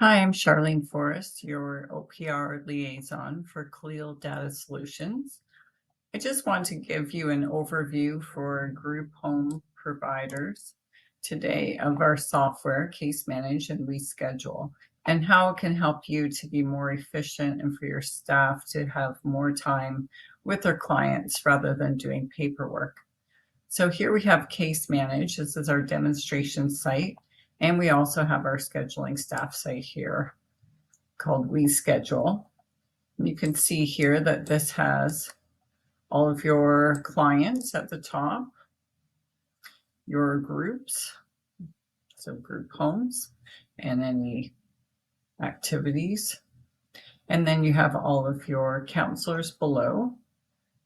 Hi, I'm Charlene Forrest, your OPR liaison for Khalil Data Solutions. I just want to give you an overview for group home providers today of our software, Case Manage and Reschedule, and how it can help you to be more efficient and for your staff to have more time with their clients rather than doing paperwork. So here we have Case Manage. This is our demonstration site. And we also have our scheduling staff site here called Reschedule. You can see here that this has all of your clients at the top, your groups, so group homes, and any activities. And then you have all of your counselors below,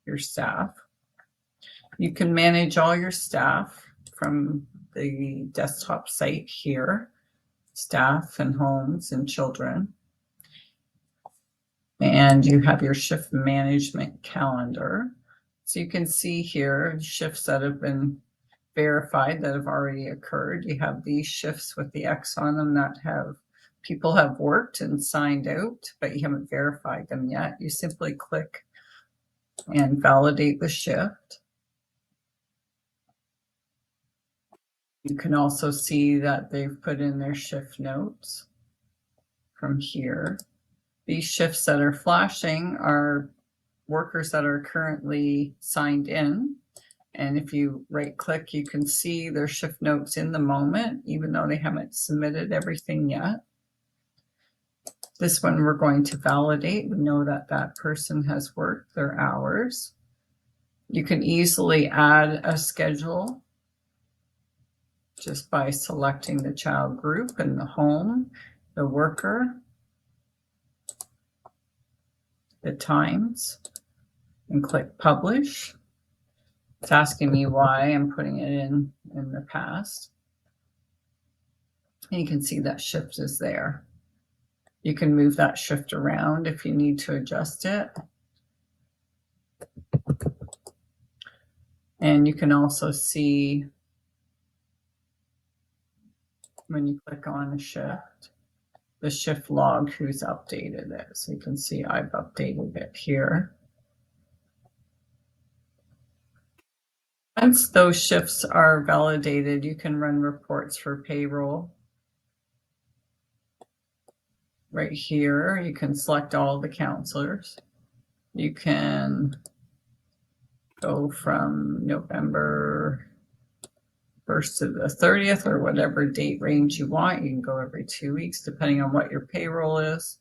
your staff. You can manage all your staff from the desktop site here, staff and homes and children. And you have your shift management calendar. So you can see here shifts that have been verified that have already occurred. You have these shifts with the X on them that people have worked and signed out, but you haven't verified them yet. You simply click and validate the shift. You can also see that they've put in their shift notes from here. These shifts that are flashing are workers that are currently signed in. And if you right click, you can see their shift notes in the moment, even though they haven't submitted everything yet. This one we're going to validate. We know that that person has worked their hours. You can easily add a schedule just by selecting the child group and the home, the worker, the times, and click publish. It's asking me why I'm putting it in the past. And you can see that shift is there. You can move that shift around if you need to adjust it. And you can also see when you click on the shift log who's updated it. So you can see I've updated it here. Once those shifts are validated, you can run reports for payroll. Right here, you can select all the counselors. You can go from November 1st to the 30th or whatever date range you want. You can go every 2 weeks depending on what your payroll is.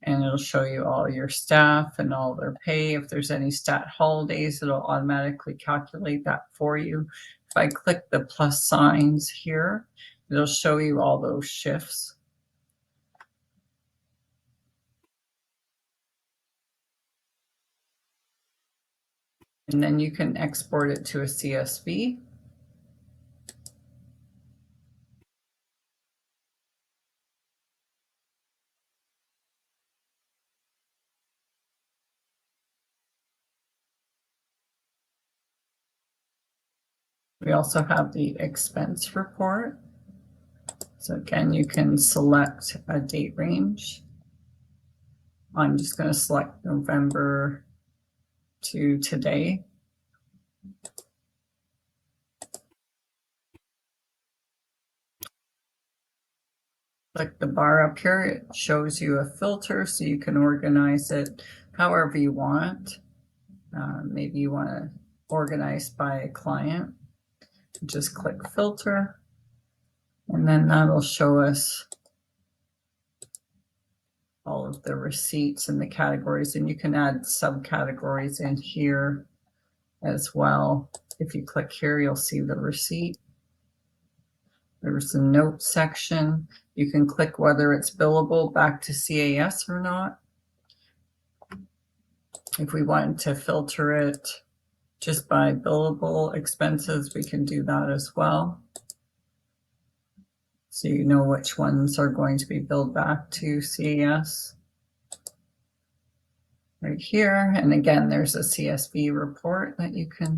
And it'll show you all your staff and all their pay. If there's any stat holidays, it'll automatically calculate that for you. If I click the plus signs here, it'll show you all those shifts. And then you can export it to a CSV. We also have the expense report. So again, you can select a date range. I'm just going to select November to today. Click the bar up here. It shows you a filter so you can organize it however you want. Maybe you want to organize by a client. Just click filter, and then that'll show us all of the receipts and the categories, and you can add subcategories in here as well. If you click here, you'll see the receipt. There's a note section. You can click whether it's billable back to CAS or not. If we wanted to filter it just by billable expenses, we can do that as well. So you know which ones are going to be billed back to CAS. Right here. And again, there's a CSV report that you can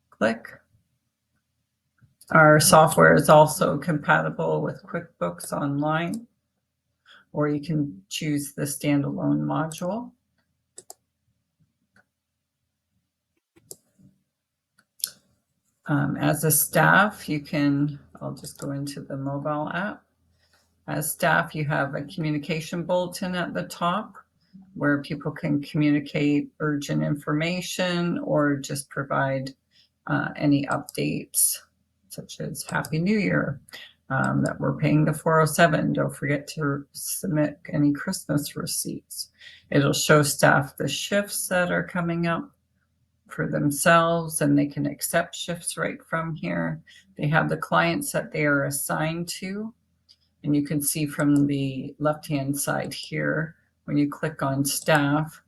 click. Our software is also compatible with QuickBooks Online. or you can choose the standalone module. As a staff, you can, I'll just go into the mobile app. As staff, you have a communication bulletin at the top where people can communicate urgent information or just provide any updates, such as Happy New Year, that we're paying the 407. Don't forget to submit any Christmas receipts. It'll show staff the shifts that are coming up for themselves, and they can accept shifts right from here. They have the clients that they are assigned to, and you can see from the left-hand side here, when you click on staff,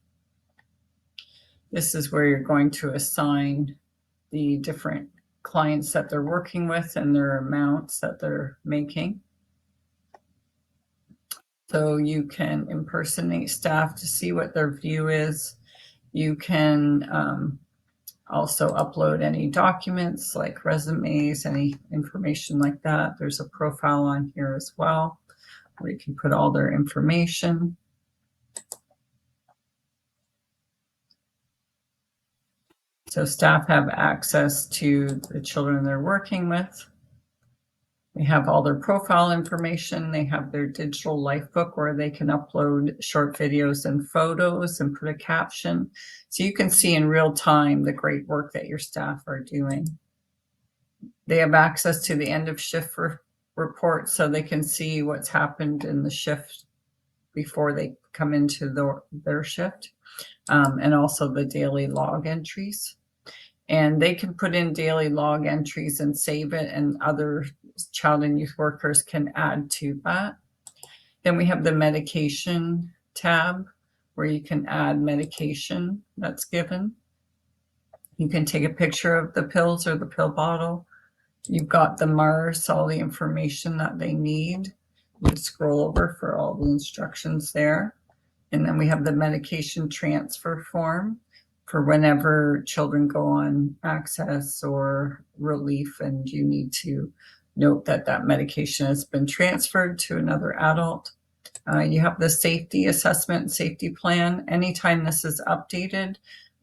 this is where you're going to assign the different clients that they're working with and their amounts that they're making. So you can impersonate staff to see what their view is. You can also upload any documents like resumes, any information like that. There's a profile on here as well, where you can put all their information. So staff have access to the children they're working with. They have all their profile information. They have their digital life book where they can upload short videos and photos and put a caption. So you can see in real time the great work that your staff are doing. They have access to the end of shift report, so they can see what's happened in the shift before they come into their shift, and also the daily log entries. And they can put in daily log entries and save it, and other child and youth workers can add to that. Then we have the medication tab where you can add medication that's given. You can take a picture of the pills or the pill bottle. You've got the MARS, all the information that they need. You scroll over for all the instructions there. And then we have the medication transfer form for whenever children go on access or relief and you need to note that that medication has been transferred to another adult. You have the safety assessment and safety plan. Anytime this is updated,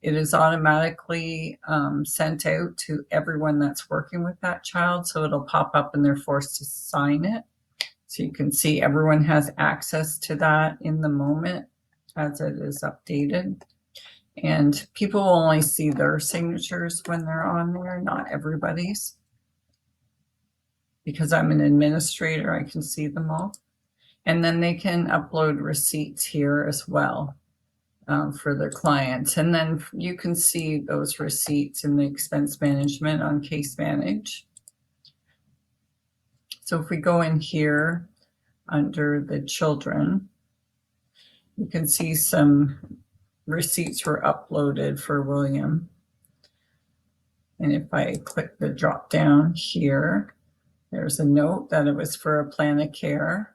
it is automatically sent out to everyone that's working with that child. So it'll pop up and they're forced to sign it. So you can see everyone has access to that in the moment as it is updated. And people will only see their signatures when they're on there, not everybody's. Because I'm an administrator, I can see them all. And then they can upload receipts here as well for their clients. And then you can see those receipts in the expense management on Case Manage. So if we go in here under the children, you can see some receipts were uploaded for William. And if I click the drop down here, there's a note that it was for a plan of care.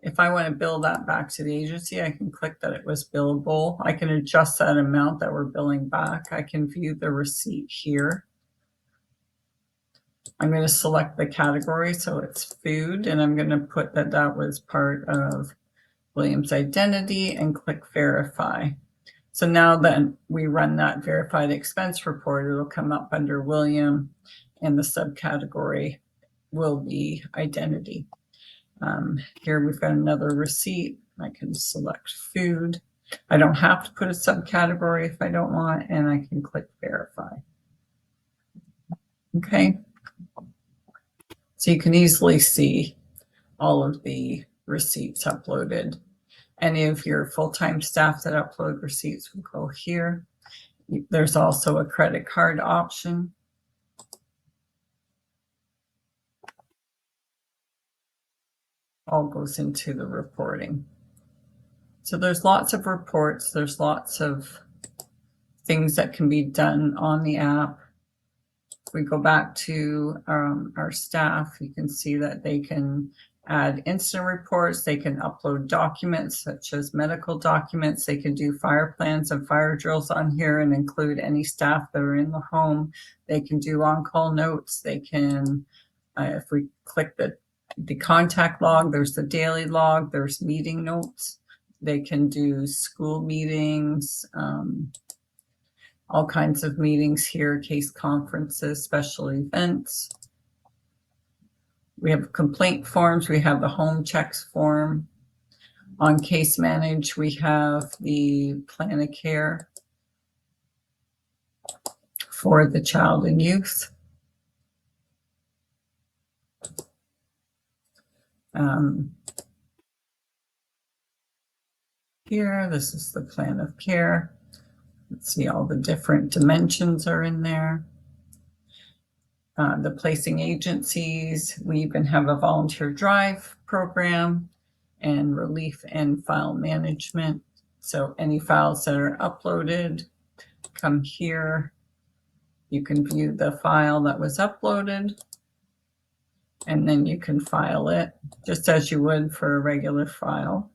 If I want to bill that back to the agency, I can click that it was billable. I can adjust that amount that we're billing back. I can view the receipt here. I'm going to select the category, so it's food, and I'm going to put that that was part of William's identity and click verify. So now that we run that verified expense report, it'll come up under William, and the subcategory will be identity. Here we've got another receipt. I can select food. I don't have to put a subcategory if I don't want, and I can click verify. Okay. So you can easily see all of the receipts uploaded. Any of your full-time staff that upload receipts will go here. There's also a credit card option. All goes into the reporting. So there's lots of reports. There's lots of things that can be done on the app. If we go back to our staff, you can see that they can add instant reports. They can upload documents such as medical documents. They can do fire plans and fire drills on here and include any staff that are in the home. They can do on-call notes. They can, if we click the the contact log, there's the daily log, there's meeting notes. They can do school meetings, all kinds of meetings here, case conferences, special events. We have complaint forms. We have the home checks form. On Case Manage, we have the plan of care for the child and youth. Here, this is the plan of care. Let's see, all the different dimensions are in there. The placing agencies, we even have a volunteer drive program and relief and file management. So any files that are uploaded come here. You can view the file that was uploaded, and then you can file it just as you would for a regular file.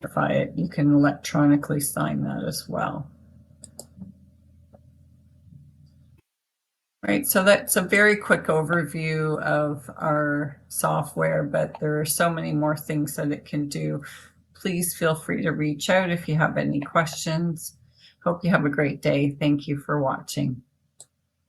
Verify it, you can electronically sign that as well. Right, so that's a very quick overview of our software, but there are so many more things that it can do. Please feel free to reach out if you have any questions. Hope you have a great day. Thank you for watching.